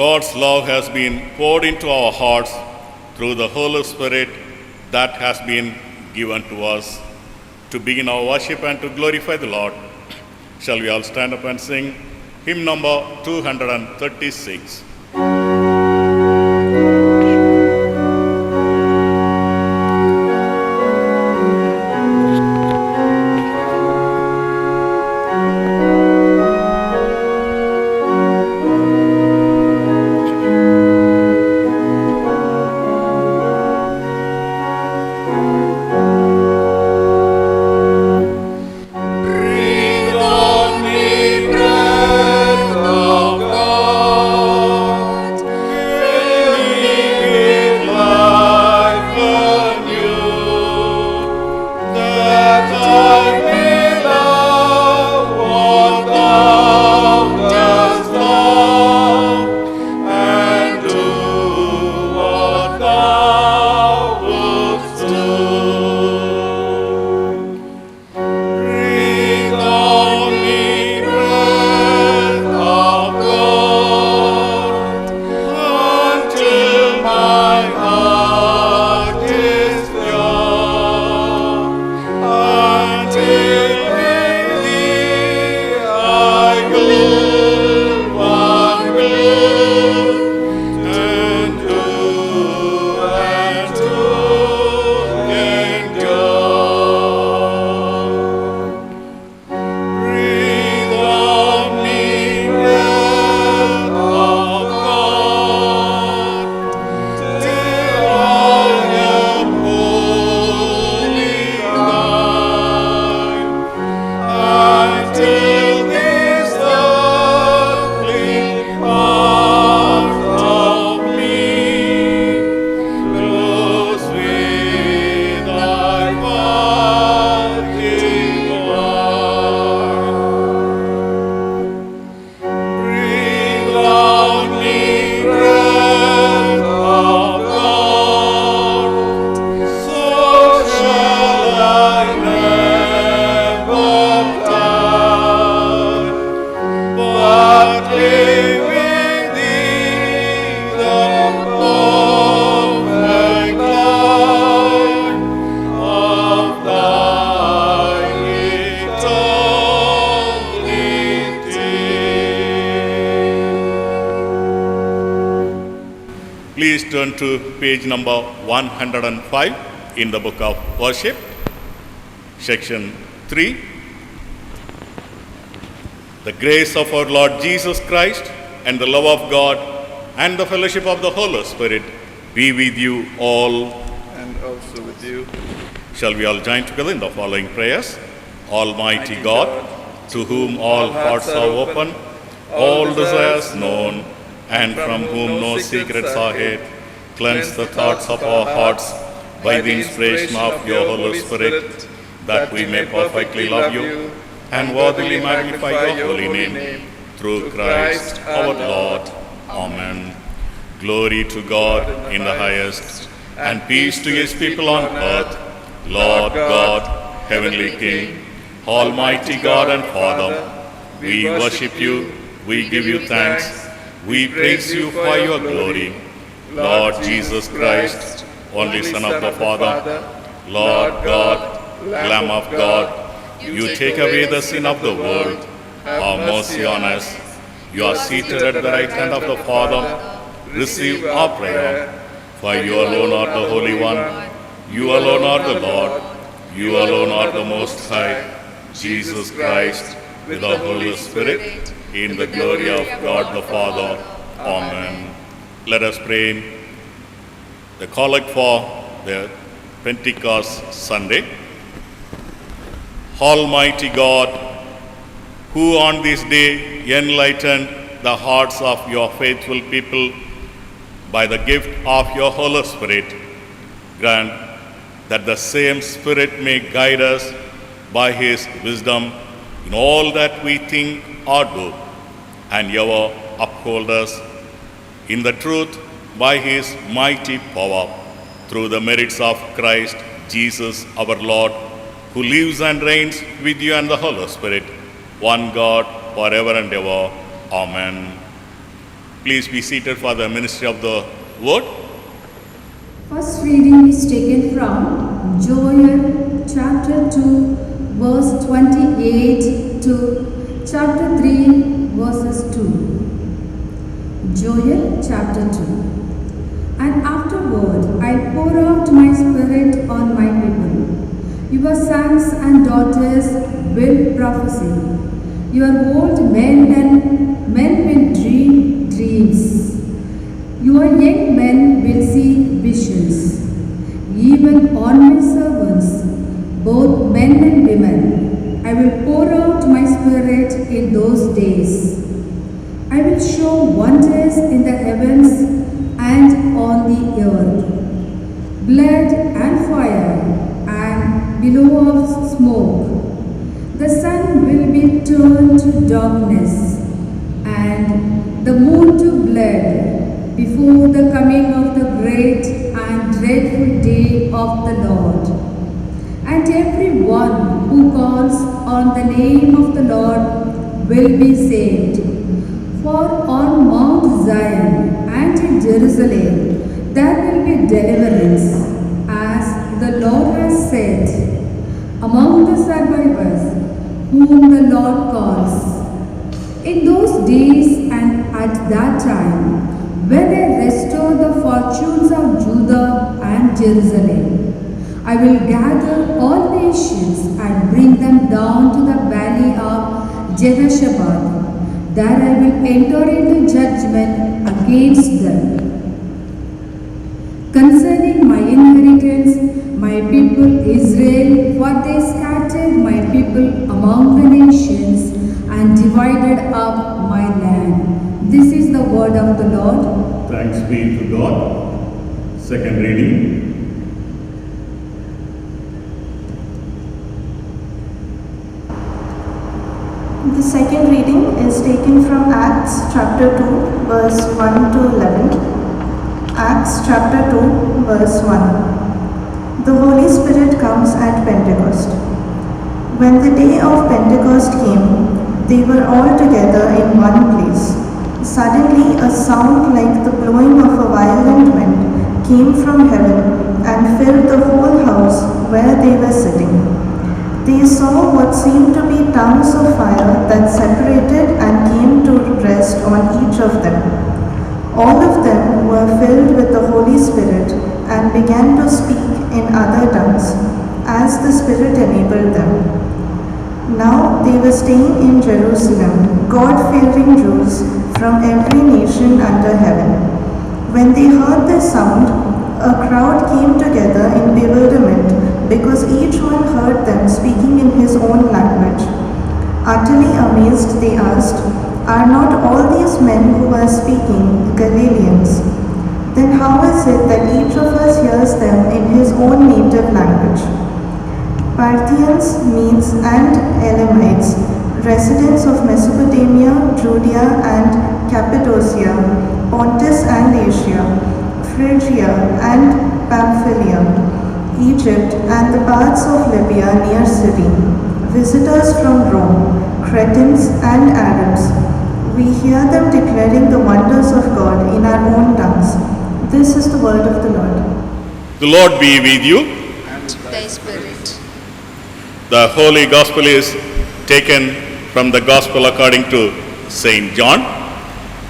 God's love has been poured into our hearts through the Holy Spirit that has been given to us to begin our worship and to glorify the Lord. Shall we all stand up and sing hymn number 236? Please turn to page number 105 in the book of worship, section 3. The grace of our Lord Jesus Christ and the love of God and the fellowship of the Holy Spirit be with you all. And also with you. Shall we all join together in the following prayers? Almighty God, to whom all hearts are open, all desires known, and from whom no secrets are hid, cleanse the thoughts of our hearts by the inspiration of your Holy Spirit, that we may perfectly love you and worthily magnify your holy name, through Christ our Lord. Amen. Glory to God in the highest, and peace to his people on earth. Lord God, heavenly King, Almighty God and Father, we worship you, we give you thanks, we praise you for your glory. Lord Jesus Christ, only Son of the Father, Lord God, Lamb of God, you take away the sin of the world. Have mercy on us. You are seated at the right hand of the Father. Receive our prayer. For you alone are the Holy One. You alone are the Lord. You alone are the Most High. Jesus Christ, with the Holy Spirit, in the glory of God the Father. Amen. Let us pray the collect for the Pentecost Sunday. Almighty God, who on this day enlightened the hearts of your faithful people by the gift of your Holy Spirit, grant that the same Spirit may guide us by his wisdom in all that we think or do, and ever uphold us in the truth by his mighty power, through the merits of Christ Jesus our Lord, who lives and reigns with you and the Holy Spirit, one God, forever and ever. Amen. Please be seated for the ministry of the word. First reading is taken from Joel chapter 2 verse 28 to chapter 3 verses 2. Joel chapter 2. And afterward I pour out my spirit on my people. Your sons and daughters will prophesy. Your old men will dream dreams. Your young men will see visions. Even on my servants, both men and women, I will pour out my spirit in those days. I will show wonders in the heavens and on the earth, blood and fire and billow of smoke. The sun will be turned to darkness and the moon to blood before the coming of the great and dreadful day of the Lord. And everyone who calls on the name of the Lord will be saved. For on Mount Zion and in Jerusalem there will be deliverance, as the Lord has said, among the survivors whom the Lord calls. In those days and at that time, when I restore the fortunes of Judah and Jerusalem, I will gather all nations and bring them down to the valley of Jehoshabat. There I will enter into judgment against them. Concerning my inheritance, my people Israel, for they scattered my people among the nations and divided up my land. This is the word of the Lord. Thanks be to God. Second reading. The second reading is taken from Acts chapter 2 verse 1 to 11. Acts chapter 2 verse 1. The Holy Spirit comes at Pentecost. When the day of Pentecost came, they were all together in one place. Suddenly a sound like the blowing of a violent wind came from heaven and filled the whole house where they were sitting. They saw what seemed to be tongues of fire that separated and came to rest on each of them. All of them were filled with the Holy Spirit and began to speak in other tongues, as the Spirit enabled them. Now they were staying in Jerusalem, God-fearing Jews from every nation under heaven. When they heard this sound, a crowd came together in bewilderment because each one heard them speaking in his own language. Utterly amazed, they asked, "Are not all these men who are speaking Galileans? Then how is it that each of us hears them in his own native language?" Parthians, Medes, and Elamites, residents of Mesopotamia, Judea and Cappadocia, Pontus and Asia, Phrygia and Pamphylia, Egypt and the parts of Libya near Cyrene, visitors from Rome, Cretans and Arabs, we hear them declaring the wonders of God in our own tongues. This is the word of the Lord. The Lord be with you. And Thy Spirit. The Holy Gospel is taken from the Gospel according to St. John,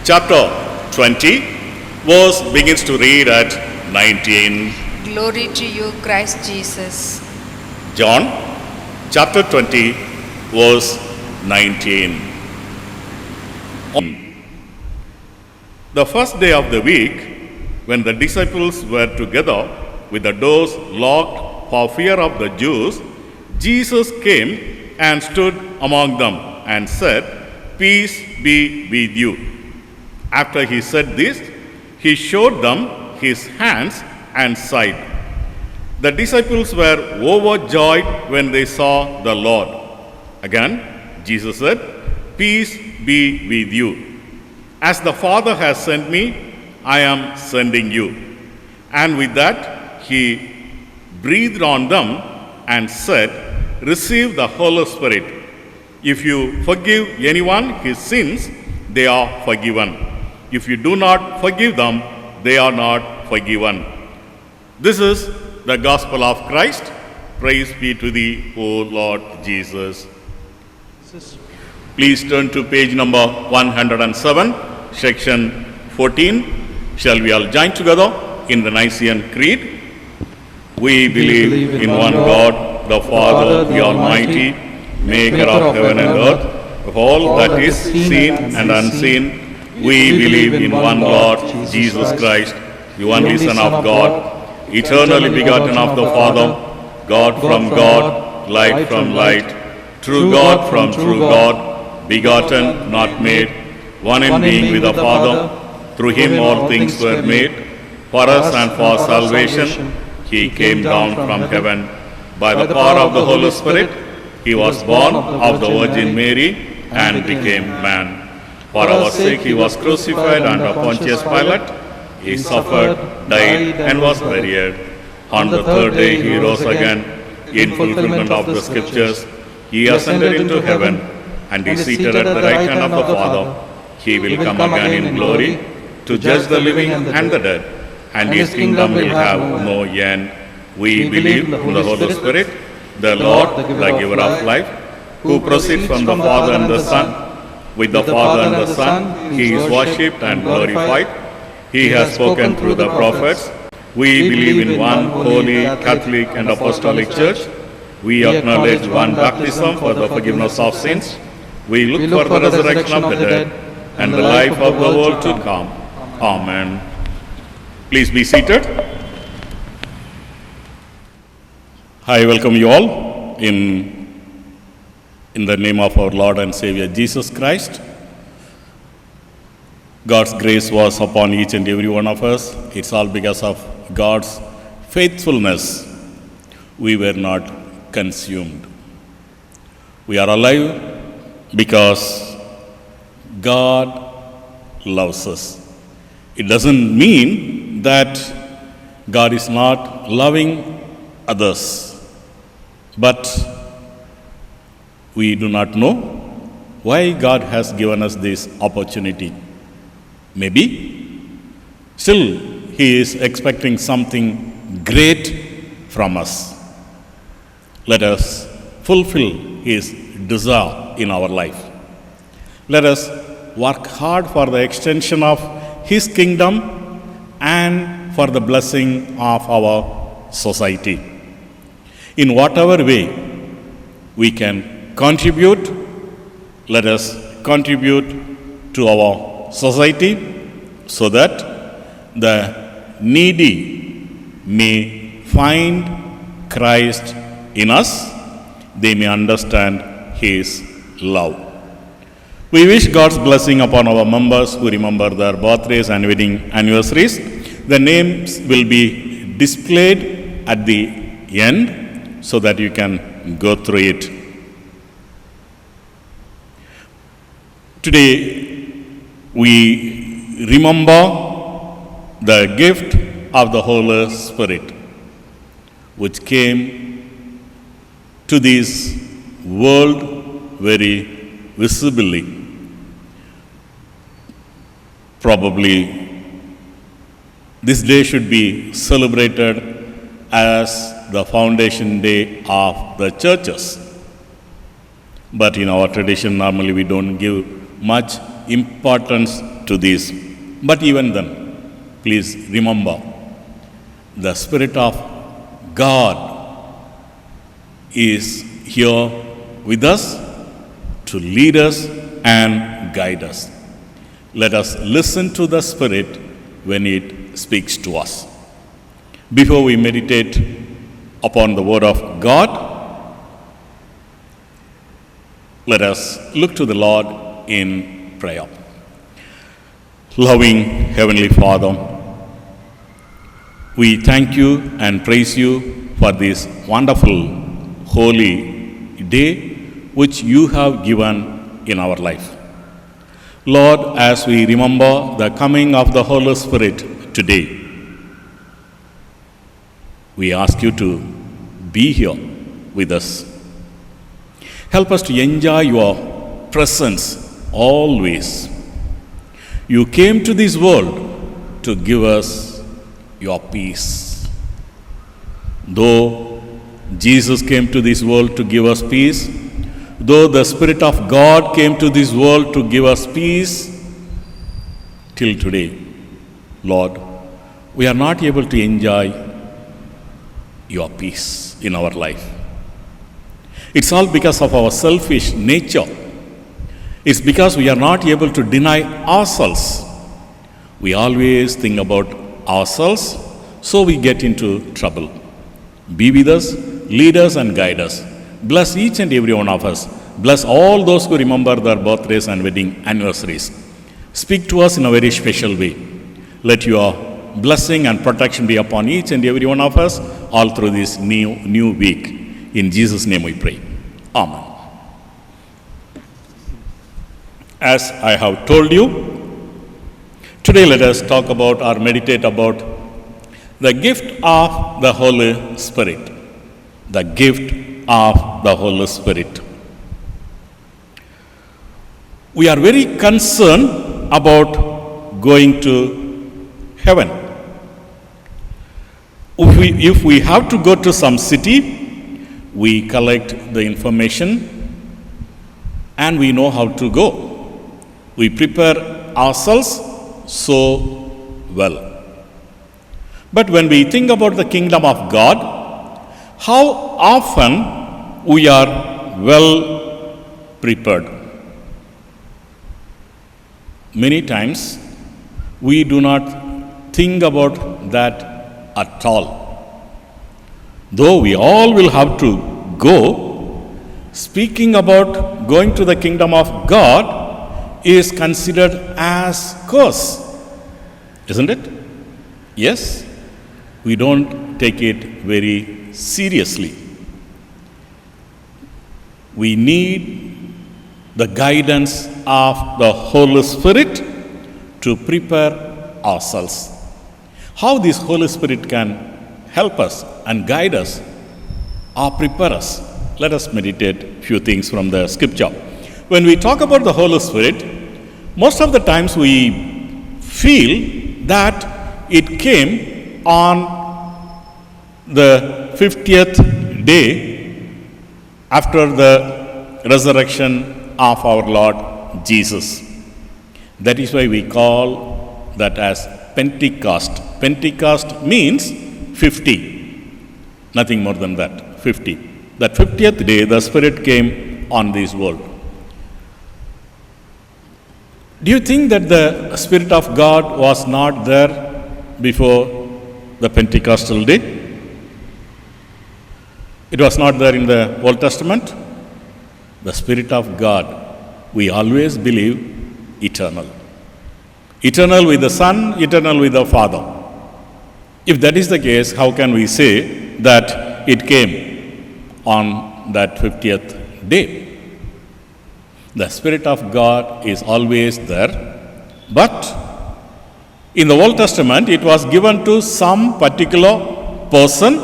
chapter 20, verse begins to read at 19. Glory to you, Christ Jesus. John, chapter 20, verse 19. The first day of the week, when the disciples were together with the doors locked for fear of the Jews, Jesus came and stood among them and said, "Peace be with you." After he said this, he showed them his hands and side. The disciples were overjoyed when they saw the Lord. Again, Jesus said, "Peace be with you. As the Father has sent me, I am sending you." And with that, he breathed on them and said, "Receive the Holy Spirit. If you forgive anyone his sins, they are forgiven. If you do not forgive them, they are not forgiven. This is the gospel of Christ. Praise be to thee, O Lord Jesus. Please turn to page number 107, section 14. Shall we all join together in the Nicene Creed? We believe in one God, the Father, the Almighty, maker of heaven and earth, of all that is seen and unseen. We believe in one Lord, Jesus Christ, the only Son of God, eternally begotten of the Father, God from God, light from light, true God from true God, begotten, not made, one in being with the Father. Through him all things were made. For us and for salvation, he came down from heaven. By the power of the Holy Spirit, he was born of the Virgin Mary and became man. For our sake he was crucified under Pontius Pilate. He suffered, died, and was buried. On the third day he rose again, in fulfillment of the Scriptures. He ascended into heaven, and is seated at the right hand of the Father. He will come again in glory to judge the living and the dead, and his kingdom will have no end. We believe in the Holy Spirit, the Lord, the giver of life, who proceeds from the Father and the Son. With the Father and the Son, he is worshipped and glorified. He has spoken through the prophets. We believe in one holy, Catholic and Apostolic Church. We acknowledge one baptism for the forgiveness of sins. We look for the resurrection of the dead and the life of the world to come. Amen. Please be seated. I welcome you all in the name of our Lord and Savior Jesus Christ. God's grace was upon each and every one of us. It's all because of God's faithfulness. We were not consumed. We are alive because God loves us. It doesn't mean that God is not loving others, but we do not know why God has given us this opportunity. Maybe still He is expecting something great from us. Let us fulfill His desire in our life. Let us work hard for the extension of His kingdom and for the blessing of our society. In whatever way we can contribute, let us contribute to our society so that the needy may find Christ in us, they may understand His love. We wish God's blessing upon our members who remember their birthdays and wedding anniversaries. The names will be displayed at the end so that you can go through it. Today, we remember the gift of the Holy Spirit, which came to this world very visibly. Probably, this day should be celebrated as the foundation day of the churches. But in our tradition, normally we don't give much importance to this. But even then, please remember, the Spirit of God is here with us to lead us and guide us. Let us listen to the Spirit when it speaks to us. Before we meditate upon the Word of God, let us look to the Lord in prayer. Loving Heavenly Father, we thank you and praise you for this wonderful, holy day which you have given in our life. Lord, as we remember the coming of the Holy Spirit today, we ask you to be here with us. Help us to enjoy your presence always. You came to this world to give us your peace. Though Jesus came to this world to give us peace, though the Spirit of God came to this world to give us peace, till today, Lord, we are not able to enjoy your peace in our life. It's all because of our selfish nature. It's because we are not able to deny ourselves. We always think about ourselves, so we get into trouble. Be with us, lead us and guide us. Bless each and every one of us. Bless all those who remember their birthdays and wedding anniversaries. Speak to us in a very special way. Let your blessing and protection be upon each and every one of us all through this new week. In Jesus' name we pray. Amen. As I have told you, today let us talk about or meditate about the gift of the Holy Spirit. The gift of the Holy Spirit. We are very concerned about going to heaven. If we have to go to some city, we collect the information and we know how to go. We prepare ourselves so well. But when we think about the kingdom of God, how often we are well prepared? Many times we do not think about that at all. Though we all will have to go, speaking about going to the kingdom of God is considered as curse, isn't it? Yes, we don't take it very seriously. We need the guidance of the Holy Spirit to prepare ourselves. How this Holy Spirit can help us and guide us or prepare us? Let us meditate a few things from the scripture. When we talk about the Holy Spirit, most of the times we feel that it came on the 50th day after the resurrection of our Lord Jesus. That is why we call that as Pentecost. Pentecost means 50. Nothing more than that, 50. That 50th day, the Spirit came on this world. Do you think that the Spirit of God was not there before the Pentecostal day? It was not there in the Old Testament? The Spirit of God, we always believe, eternal. Eternal with the Son, eternal with the Father. If that is the case, how can we say that it came on that 50th day? The Spirit of God is always there, but in the Old Testament it was given to some particular person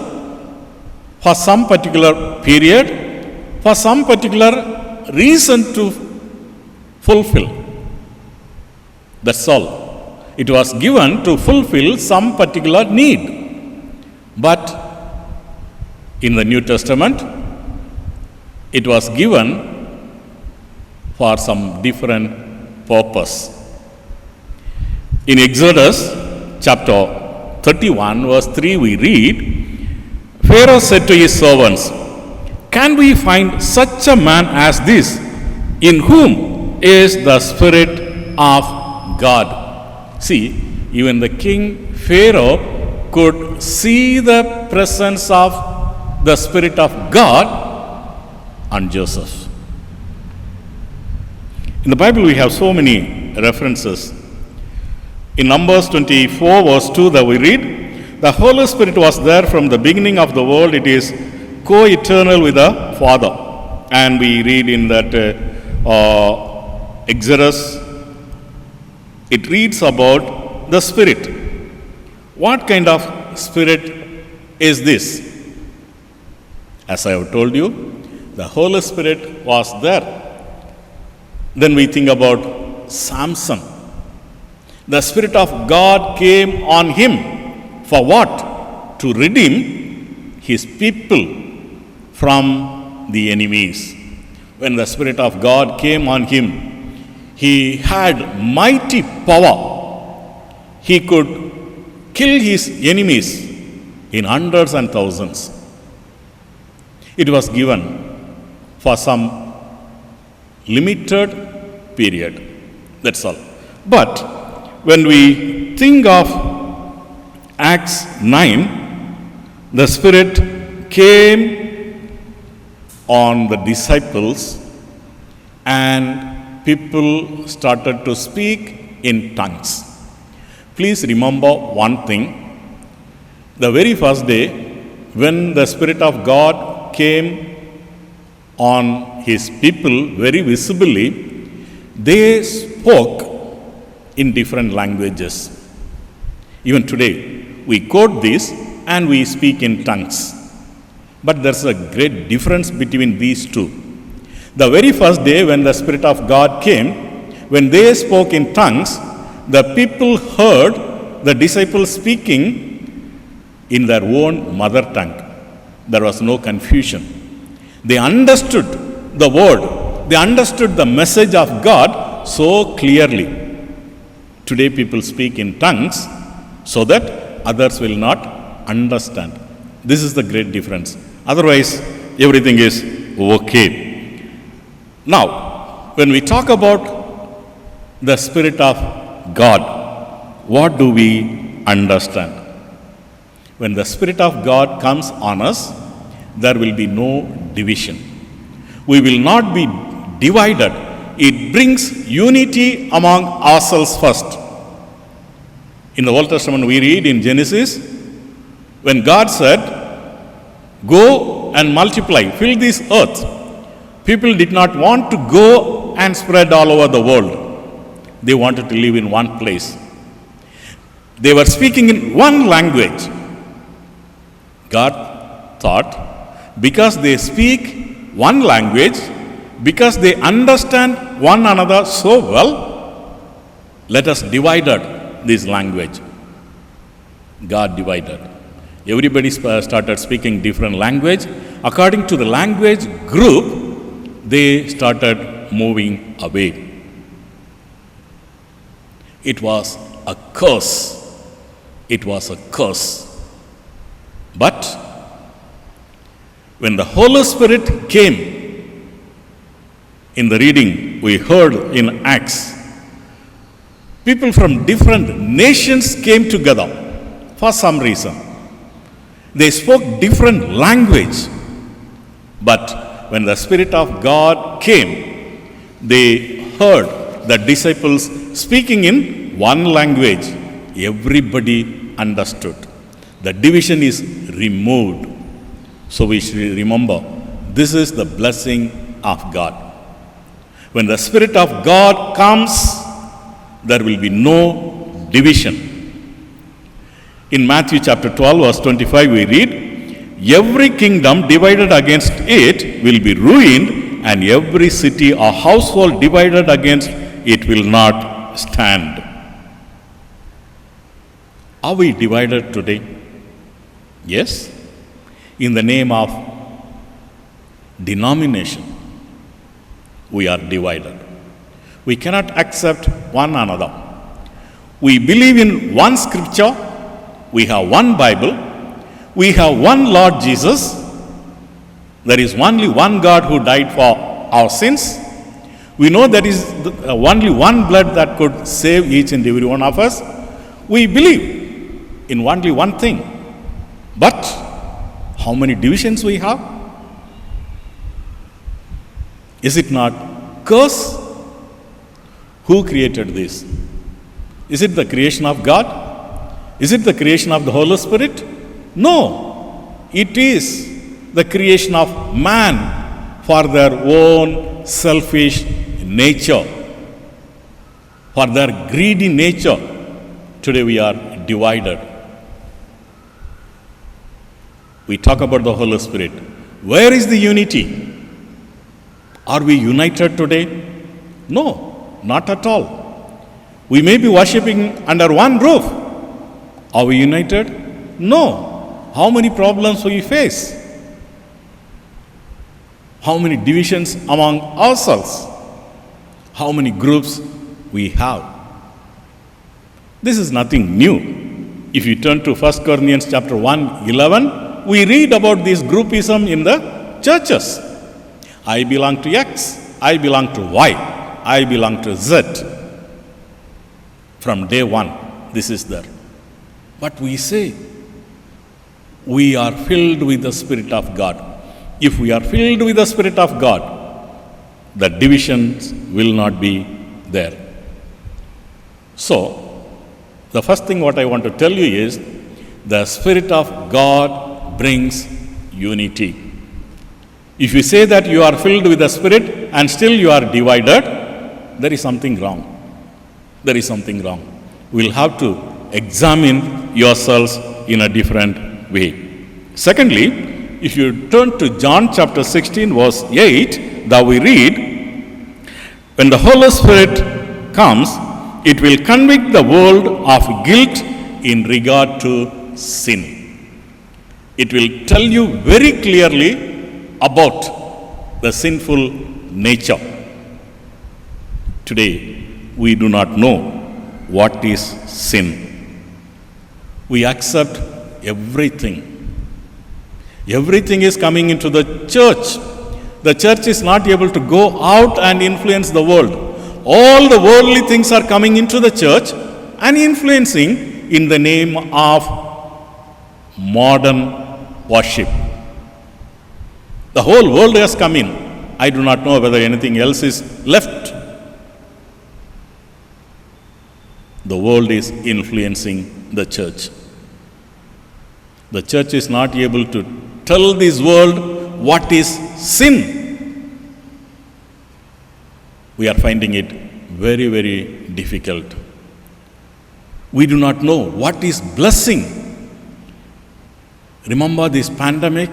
for some particular period, for some particular reason to fulfill. That's all. It was given to fulfill some particular need. But in the New Testament, it was given for some different purpose. In Exodus chapter 31, verse 3, we read, Pharaoh said to his servants, "Can we find such a man as this, in whom is the Spirit of God?" See, even the king Pharaoh could see the presence of the Spirit of God on Joseph. In the Bible, we have so many references. In Numbers 24, verse 2, that we read, "The Holy Spirit was there from the beginning of the world. It is co-eternal with the Father." And we read in that Exodus, it reads about the Spirit. What kind of Spirit is this? As I have told you, the Holy Spirit was there. Then we think about Samson. The Spirit of God came on him for what? To redeem his people from the enemies. When the Spirit of God came on him, he had mighty power. He could kill his enemies in hundreds and thousands. It was given for some limited period. That's all. But when we think of Acts 9, the Spirit came on the disciples and people started to speak in tongues. Please remember one thing. The very first day, when the Spirit of God came on his people very visibly, they spoke in different languages. Even today, we quote this and we speak in tongues. But there's a great difference between these two. The very first day when the Spirit of God came, when they spoke in tongues, the people heard the disciples speaking in their own mother tongue. There was no confusion. They understood the word. They understood the message of God so clearly. Today people speak in tongues so that others will not understand. This is the great difference. Otherwise, everything is okay. Now, when we talk about the Spirit of God, what do we understand? When the Spirit of God comes on us, there will be no division. We will not be divided. It brings unity among ourselves first. In the Old Testament, we read in Genesis, when God said, "Go and multiply, fill this earth," people did not want to go and spread all over the world. They wanted to live in one place. They were speaking in one language. God thought, because they speak one language, because they understand one another so well, let us divide this language. God divided. Everybody started speaking different language. According to the language group, they started moving away. It was a curse. It was a curse. But when the Holy Spirit came, in the reading we heard in Acts, people from different nations came together for some reason. They spoke different language. But when the Spirit of God came, they heard the disciples speaking in one language. Everybody understood. The division is removed. So we should remember, this is the blessing of God. When the Spirit of God comes, there will be no division. In Matthew chapter 12, verse 25, we read, "Every kingdom divided against it will be ruined, and every city or household divided against it will not stand." Are we divided today? Yes. In the name of denomination, we are divided. We cannot accept one another. We believe in one scripture. We have one Bible. We have one Lord Jesus. There is only one God who died for our sins. We know there is only one blood that could save each and every one of us. We believe in only one thing. But how many divisions we have? Is it not curse? Who created this? Is it the creation of God? Is it the creation of the Holy Spirit? No. It is the creation of man for their own selfish nature, for their greedy nature. Today we are divided. We talk about the Holy Spirit. Where is the unity? Are we united today? No, not at all. We may be worshipping under one roof. Are we united? No. How many problems we face? How many divisions among ourselves? How many groups we have? This is nothing new. If you turn to 1 Corinthians chapter 1:11, we read about this groupism in the churches. I belong to X, I belong to Y, I belong to Z. From day one, this is there. But we say, we are filled with the Spirit of God. If we are filled with the Spirit of God, the divisions will not be there. So, the first thing what I want to tell you is, the Spirit of God brings unity. If you say that you are filled with the Spirit and still you are divided, there is something wrong. There is something wrong. We'll have to examine yourselves in a different way. Secondly, if you turn to John chapter 16 verse 8, there we read, when the Holy Spirit comes, it will convict the world of guilt in regard to sin. It will tell you very clearly about the sinful nature. Today, we do not know what is sin. We accept everything. Everything is coming into the church. The church is not able to go out and influence the world. All the worldly things are coming into the church and influencing in the name of modern worship. The whole world has come in. I do not know whether anything else is left. The world is influencing the church. The church is not able to tell this world what is sin. We are finding it very, very difficult. We do not know what is blessing. Remember this pandemic?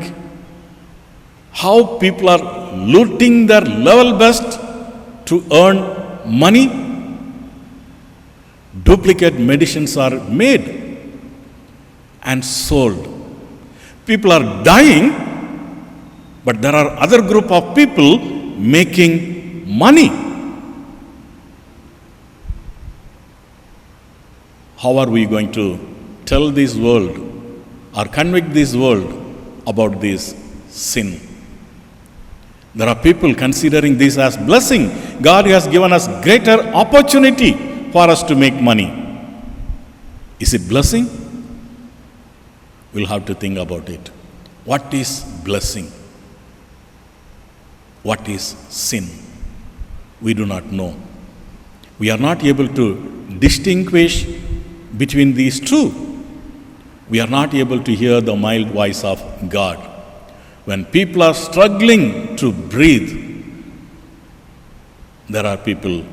How people are looting their level best to earn money. Duplicate medicines are made and sold. People are dying, but there are other group of people making money. How are we going to tell this world or convict this world about this sin? There are people considering this as blessing. God has given us greater opportunity for us to make money. Is it blessing? We'll have to think about it. What is blessing? What is sin? We do not know. We are not able to distinguish between these two. We are not able to hear the mild voice of God. When people are struggling to breathe, there are people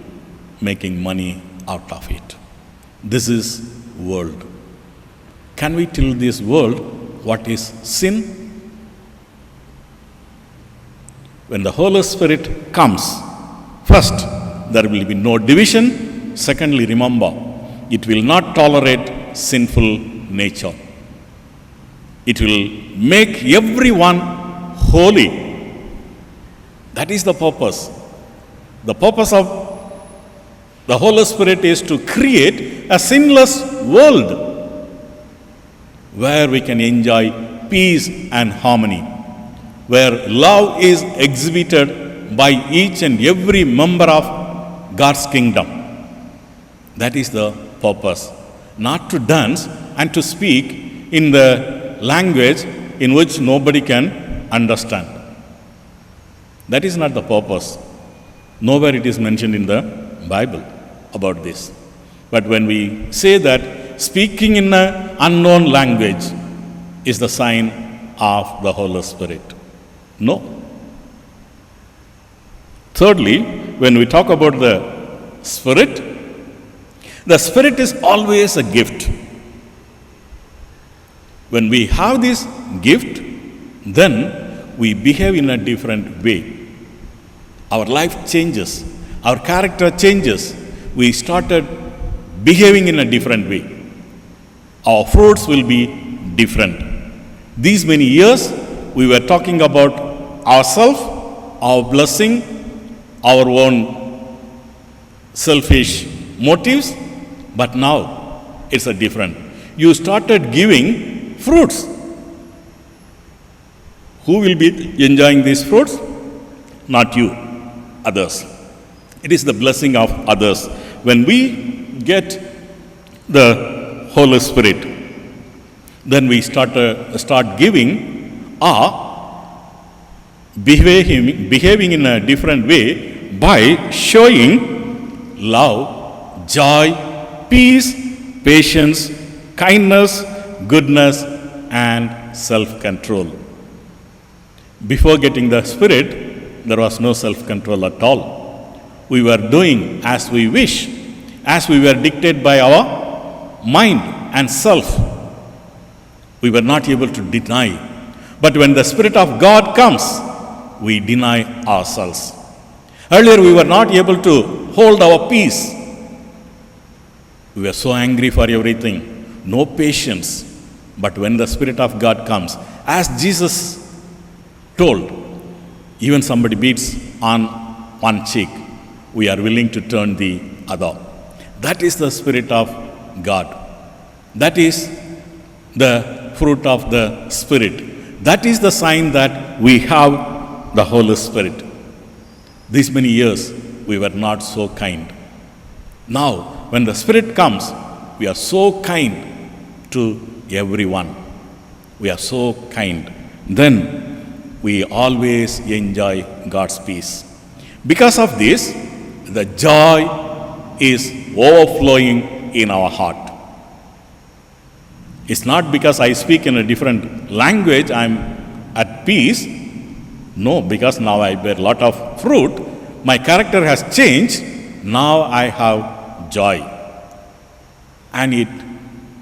making money out of it. This is world. Can we tell this world what is sin? When the Holy Spirit comes, first, there will be no division. Secondly, remember, it will not tolerate sinful nature. It will make everyone holy. That is the purpose. The purpose of the Holy Spirit is to create a sinless world where we can enjoy peace and harmony, where love is exhibited by each and every member of God's kingdom. That is the purpose. Not to dance and to speak in the language in which nobody can understand. That is not the purpose. Nowhere it is mentioned in the Bible about this. But when we say that speaking in an unknown language is the sign of the Holy Spirit. No. Thirdly, when we talk about the Spirit is always a gift. When we have this gift, then we behave in a different way. Our life changes. Our character changes. We started behaving in a different way. Our fruits will be different. These many years, we were talking about ourselves, our blessing, our own selfish motives, but now it's a different. You started giving fruits. Who will be enjoying these fruits? Not you, others. It is the blessing of others. When we get the Holy Spirit, then we start giving or behaving in a different way by showing love, joy, peace, patience, kindness, goodness, and self-control. Before getting the Spirit, there was no self-control at all. We were doing as we wish, as we were dictated by our mind and self. We were not able to deny. But when the Spirit of God comes, we deny ourselves. Earlier, we were not able to hold our peace. We were so angry for everything, no patience. But when the Spirit of God comes, as Jesus told, even somebody beats on one cheek, we are willing to turn the other. That is the Spirit of God. That is the fruit of the Spirit. That is the sign that we have the Holy Spirit. These many years, we were not so kind. Now, when the Spirit comes, we are so kind to everyone. We are so kind. Then we always enjoy God's peace. Because of this, the joy is overflowing in our heart. It's not because I speak in a different language, I'm at peace. No, because now I bear a lot of fruit. My character has changed. Now I have joy. And it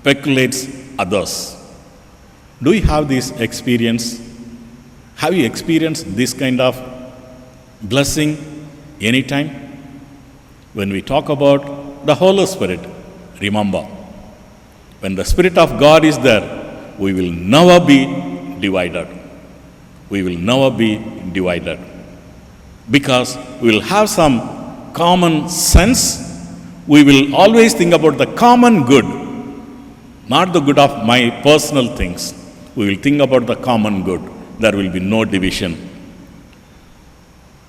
percolates others. Do you have this experience? Have you experienced this kind of blessing anytime? When we talk about the Holy Spirit, remember, when the Spirit of God is there, we will never be divided. We will never be divided. Because we will have some common sense. We will always think about the common good, not the good of my personal things. We will think about the common good. There will be no division.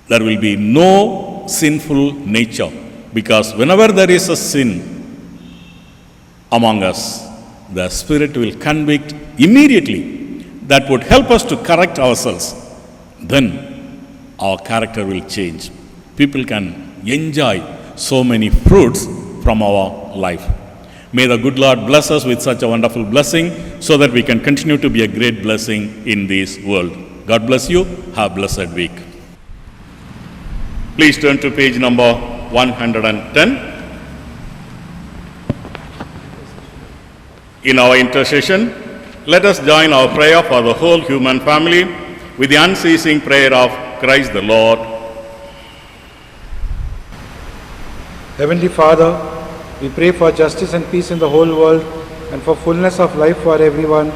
There will be no sinful nature. Because whenever there is a sin among us, the Spirit will convict immediately. That would help us to correct ourselves. Then our character will change. People can enjoy so many fruits from our life. May the good Lord bless us with such a wonderful blessing so that we can continue to be a great blessing in this world. God bless you. Have a blessed week. Please turn to page number 110. In our intercession, let us join our prayer for the whole human family with the unceasing prayer of Christ the Lord. Heavenly Father, we pray for justice and peace in the whole world and for fullness of life for everyone.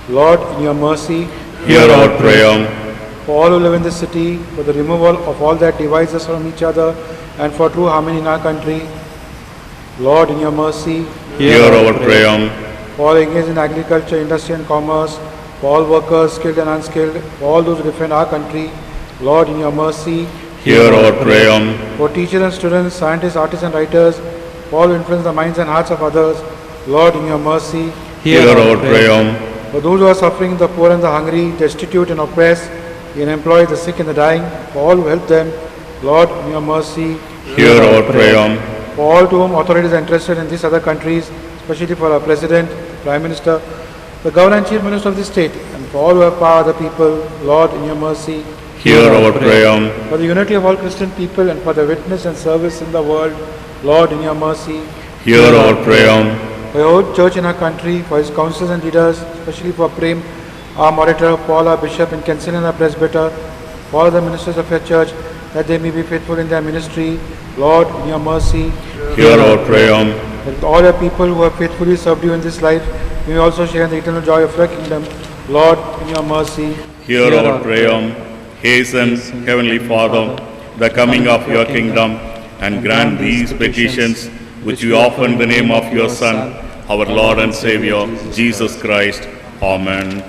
Lord, in your mercy, Hear our prayer. For all who live in this city, for the removal of all that divides us from each other, and for true harmony in our country. Lord, in your mercy, Hear our prayer. For all engaged in agriculture, industry and commerce, for all workers, skilled and unskilled, for all those who defend our country. Lord, in your mercy, Hear our prayer. for teachers and students, scientists, artists and writers, for all who influence the minds and hearts of others. Lord, in your mercy, Hear our prayer. for those who are suffering, the poor and the hungry, destitute and oppressed, the unemployed, the sick and the dying, for all who help them. Lord, in your mercy, Hear our prayer. for all to whom authorities are entrusted in these other countries, especially for our President, Prime Minister, the Governor and Chief Minister of the state, and for all who have power, the people. Lord, in your mercy, Hear our prayer. for the unity of all Christian people and for the witness and service in the world. Lord, in your mercy, Hear our prayer. for your whole church in our country, for his councils and leaders, especially for Prem, our moderator, Paul, our bishop, and Kensington, and our presbyter, for all the ministers of your church, that they may be faithful in their ministry. Lord, in your mercy, Hear our prayer. that with all your people who have faithfully served you in this life, we may also share in the eternal joy of your kingdom. Lord, in your mercy, Hear our prayer. Hasten, Heavenly Father, the coming of your kingdom, and grant these petitions which we offer in the name of your Son, our Lord and Savior, Jesus Christ. Amen.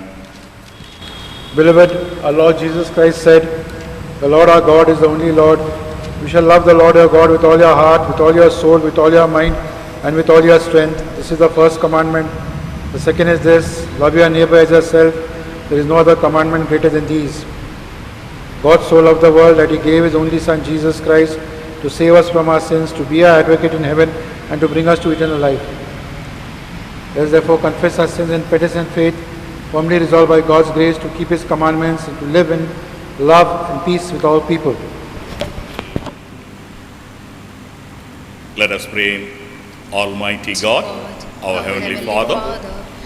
Beloved, our Lord Jesus Christ said, "The Lord our God is the only Lord. We shall love the Lord our God with all your heart, with all your soul, with all your mind, and with all your strength. This is the first commandment. The second is this, love your neighbor as yourself. There is no other commandment greater than these. God so loved the world that he gave his only Son, Jesus Christ, to save us from our sins, to be our advocate in heaven, and to bring us to eternal life. Let us therefore confess our sins in penitence and faith, firmly resolved by God's grace to keep his commandments and to live in love and peace with all people." Let us pray. Almighty God, our Heavenly Father,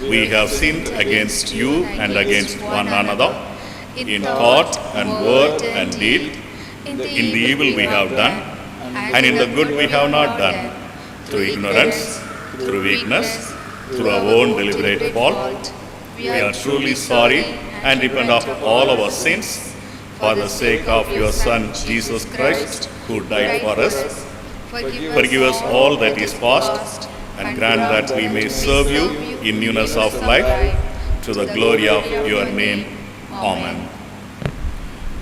we have sinned against you and against one another, in thought and word and deed, in the evil we have done, and in the good we have not done, through ignorance, through weakness, through our own deliberate fault. We are truly sorry and repent of all our sins for the sake of your Son, Jesus Christ, who died for us. Forgive us all that is past, and grant that we may serve you in newness of life, to the glory of your name. Amen.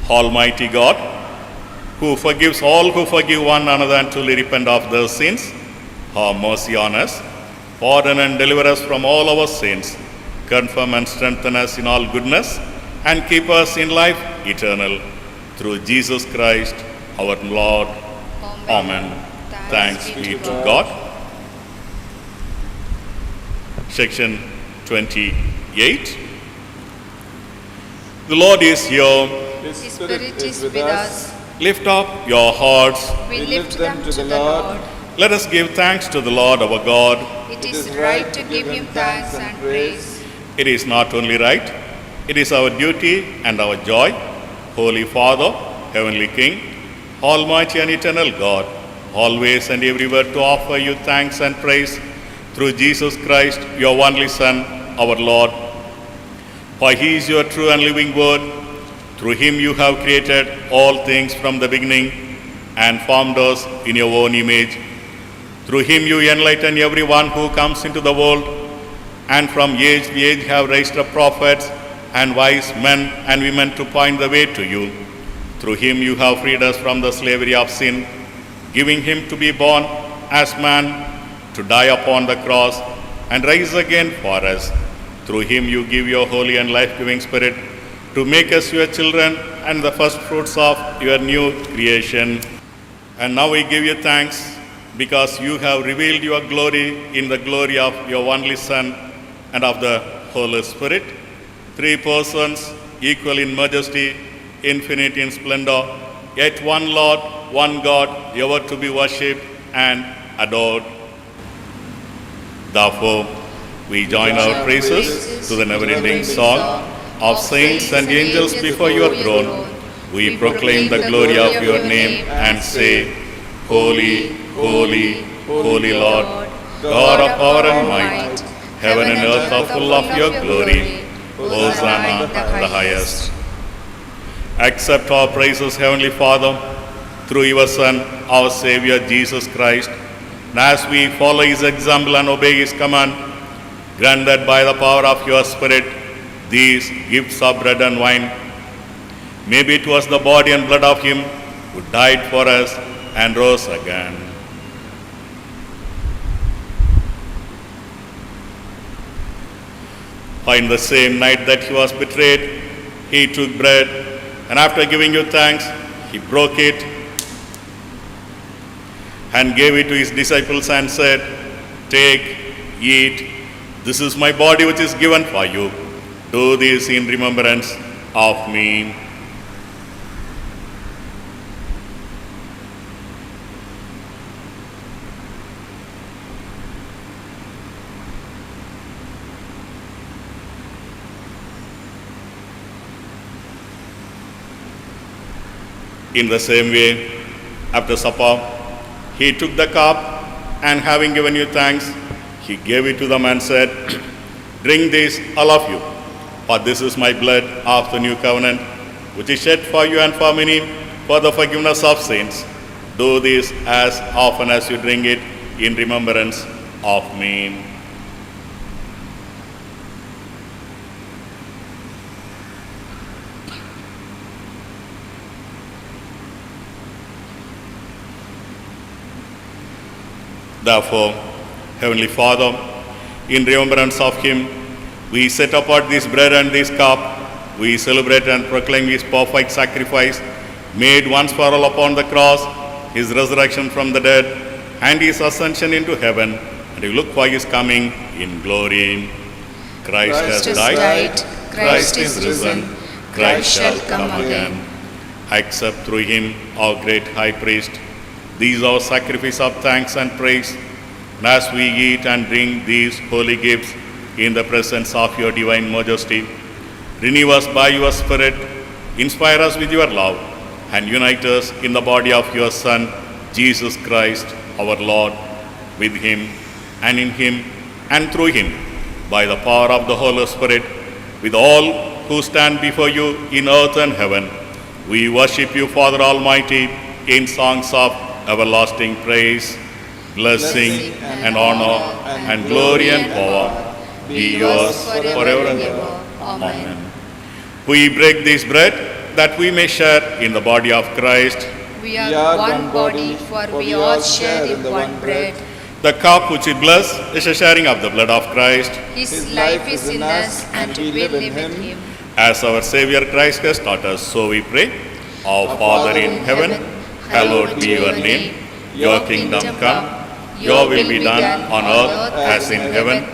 Almighty God, who forgives all who forgive one another and truly repent of their sins, have mercy on us, pardon and deliver us from all our sins, confirm and strengthen us in all goodness, and keep us in life eternal, through Jesus Christ our Lord. Amen. Thanks be to God. Section 28. The Lord is here. His His Spirit is with us. Lift up your hearts. We lift them to the Lord. Let us give thanks to the Lord our God. It is right to give him thanks and praise. It is not only right, it is our duty and our joy. Holy Father, Heavenly King, Almighty and eternal God, always and everywhere to offer you thanks and praise through Jesus Christ, your only Son, our Lord. For he is your true and living word. Through him you have created all things from the beginning and formed us in your own image. Through him you enlighten everyone who comes into the world, and from age to age have raised up prophets and wise men and women to point the way to you. Through him you have freed us from the slavery of sin, giving him to be born as man, to die upon the cross, and rise again for us. Through him you give your holy and life-giving Spirit to make us your children and the first fruits of your new creation. And now we give you thanks because you have revealed your glory in the glory of your only Son and of the Holy Spirit, three persons, equal in majesty, infinite in splendor, yet one Lord, one God, ever to be worshipped and adored. Therefore, we join our praises to the never-ending song of saints and angels before your throne. We proclaim the glory of your name and say, Holy, holy, holy Lord, God of power and might, heaven and earth are full of your glory. Hosanna, the highest. Accept our praises, Heavenly Father, through your Son, our Savior, Jesus Christ. And as we follow his example and obey his command, grant that by the power of your Spirit, these gifts of bread and wine may be to us the body and blood of him who died for us and rose again. For in the same night that he was betrayed, he took bread, and after giving you thanks, he broke it and gave it to his disciples and said, Take, eat, this is my body which is given for you. Do this in remembrance of me. In the same way, after supper, he took the cup, and having given you thanks, he gave it to them and said, "Drink this, all of you, for this is my blood of the new covenant, which is shed for you and for many for the forgiveness of sins. Do this as often as you drink it in remembrance of me." Therefore, Heavenly Father, in remembrance of him, we set apart this bread and this cup. We celebrate and proclaim his perfect sacrifice, made once for all upon the cross, his resurrection from the dead, and his ascension into heaven, and we look for his coming in glory. Christ has died, Christ is risen, Christ shall come again. Accept through him, our great high priest, these our sacrifice of thanks and praise, and as we eat and drink these holy gifts in the presence of your divine majesty, renew us by your Spirit, inspire us with your love, and unite us in the body of your Son, Jesus Christ, our Lord, with him and in him and through him, by the power of the Holy Spirit, with all who stand before you in earth and heaven. We worship you, Father Almighty, in songs of everlasting praise. Blessing and honor and glory and power be yours forever and ever. Amen. We break this bread that we may share in the body of Christ. We are one body, for we all share in one bread. The cup which we bless is a sharing of the blood of Christ. His life is in us, and we live in him. As our Savior Christ has taught us, so we pray. Our Father in heaven, hallowed be your name. Your kingdom come. Your will be done on earth as in heaven.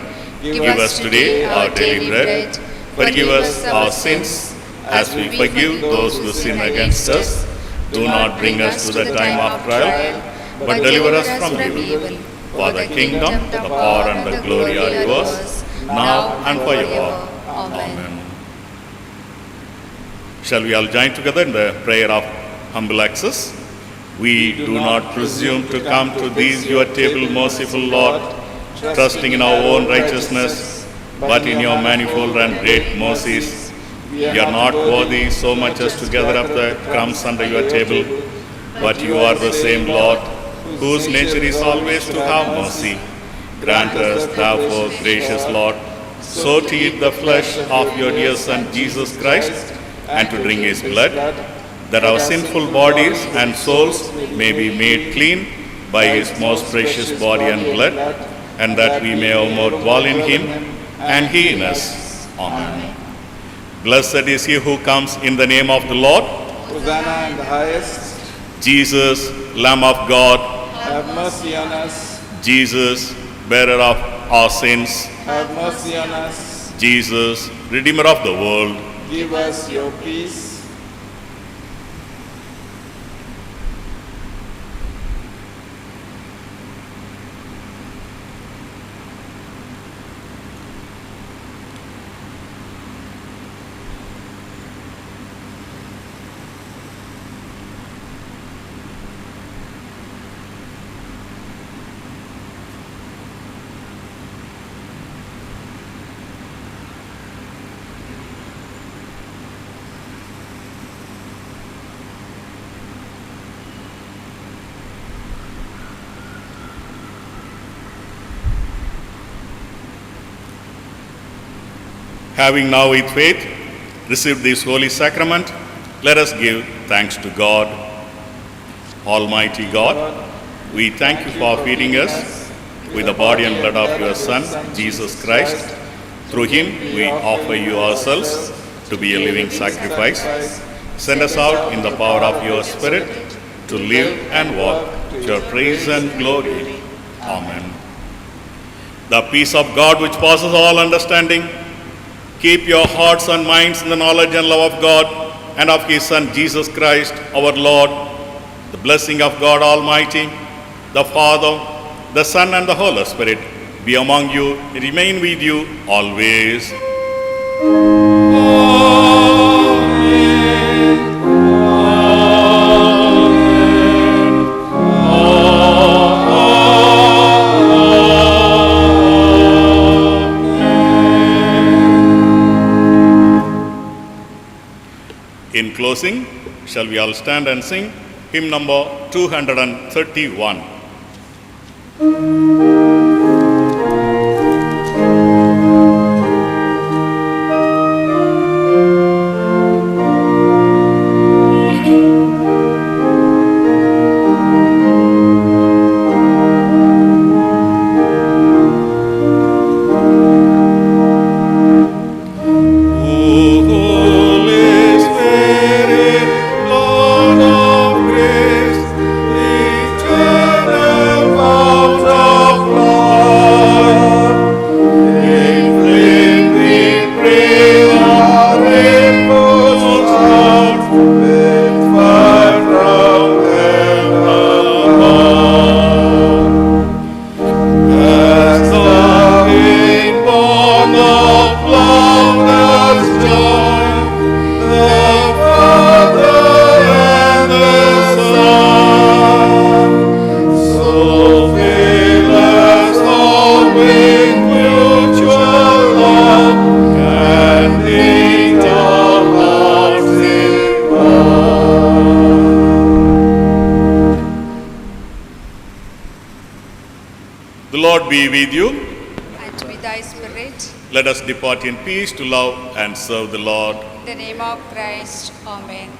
Give us today our daily bread. Forgive us our sins as we forgive those who sin against us. Do not bring us to the time of trial, but deliver us from evil. For the kingdom, the power, and the glory are yours, now and forever. Amen. Shall we all join together in the prayer of humble access? We do not presume to come to these your table, merciful Lord, trusting in our own righteousness, but in your manifold and great mercies. We are not worthy so much as to gather up the crumbs under your table, but you are the same Lord, whose nature is always to have mercy. Grant us, therefore, gracious Lord, so to eat the flesh of your dear Son, Jesus Christ, and to drink his blood, that our sinful bodies and souls may be made clean by his most precious body and blood, and that we may more dwell in him and he in us. Amen. Blessed is he who comes in the name of the Lord. Hosanna in the highest. Jesus, Lamb of God. Have mercy on us. Jesus, bearer of our sins. Have mercy on us. Jesus, Redeemer of the world. Give us your peace. Having now with faith received this holy sacrament, let us give thanks to God. Almighty God, we thank you for feeding us with the body and blood of your Son, Jesus Christ. Through him we offer you ourselves to be a living sacrifice. Send us out in the power of your Spirit to live and walk to your praise and glory. Amen. The peace of God which passes all understanding, keep your hearts and minds in the knowledge and love of God and of his Son, Jesus Christ, our Lord. The blessing of God Almighty, the Father, the Son, and the Holy Spirit be among you, remain with you always. Amen. Amen. In closing, shall we all stand and sing hymn number 231. Holy Spirit, Lord of grace, eternal fount of life, inflame we pray our inmost heart with fire from heaven above. As the inborn of loveless joy, the Father and the Son, so fill us all with mutual love, and knit our hearts in one. The Lord be with you. And with thy spirit, Let us depart in peace to love and serve the Lord. in the name of Christ. Amen.